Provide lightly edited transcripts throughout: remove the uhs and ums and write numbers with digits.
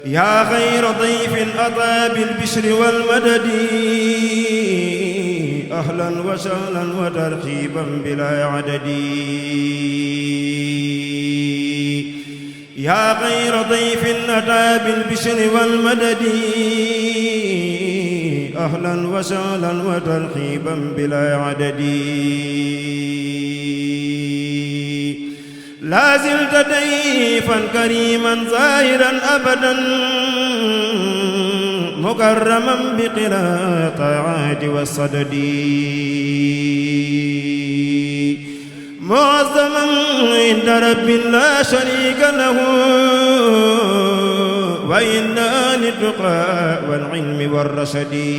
yaa xayra dayfin ataa bil bishri wal madadi ahlan wa sahlan wa tarhiiban bilaa adadi yaa xayra dayfin ataa bil bishri wal madadi ahlan wa sahlan wa tarhiiban bilaa adadi laa zilta dayfan kariiman zaahiran abadan mukarraman bi qiraa'ati was-sadadi mu'azzaman inda rabbin laa shariika lahu wa inna lit-tuqaa wal-'ilmi war-rashadi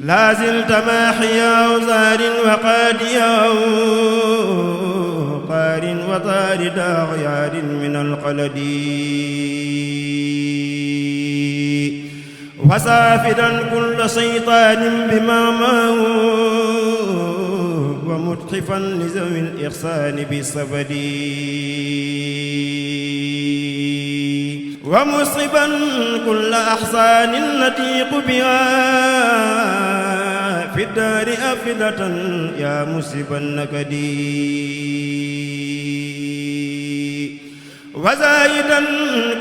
laa zilta maahiyaa zaarin wa qaadiyaa qaarin wa taarida axyaarin minal qaladi wa saafidan kulla shaytaanin bima'maahu wa mutxifan li zawil ixsaani bisabadi wa musiban kulla axsaanin natiiqu bihaa fi daari afidatan yaa musiban nakadi wa zaayidan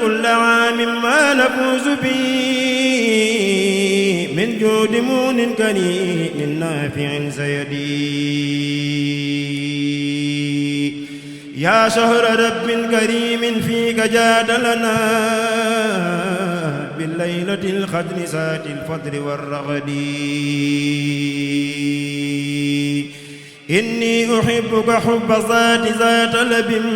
kulla aamin maa nafuuzu bihi min juudi muunin kariimin naafi'in sayadi yaa shahra rabbin kariimin fiika jaadalanaa billaylatil qadri zaatil fadli war-ragadi innii uhibbuka hubba zaati zaata labin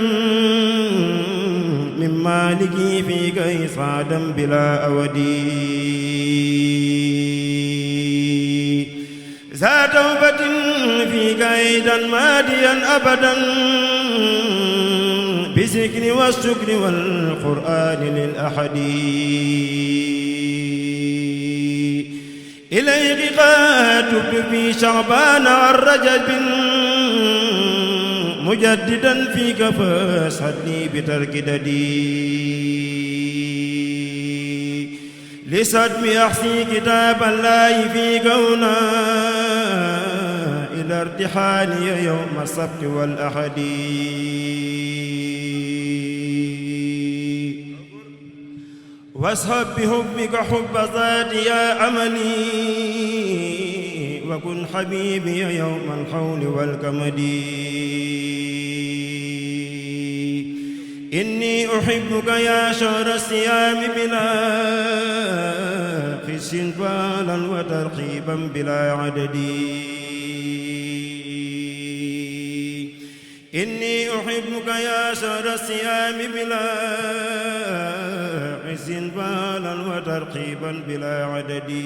min maalikii fiika isaadan bilaa awadi zaa tawbatin fiika aydan maadiyan abadan bizikri wash-shukri wal-qur'aani lil-ahadi ilayki qad tubtu fi sha'baan war-rajab mujaddidan fiika fashhadnii bitarki dadi lisadmi ahsi kitaaballahi fiika hunaa ilaa irtihaaliya yawma sabti wal-ahadi washab bihubbika hubba zaati yaa amali wa kun habiibiya yawma al-hawli wal-kamadi innii uhibbuka yaa shahra siyaami bilaa xishin faalan wa tarhiiban bilaa adadi innii uhibbuka yaa shahra siyaami bilaa xishin faalan wa tarhiiban bilaa adadi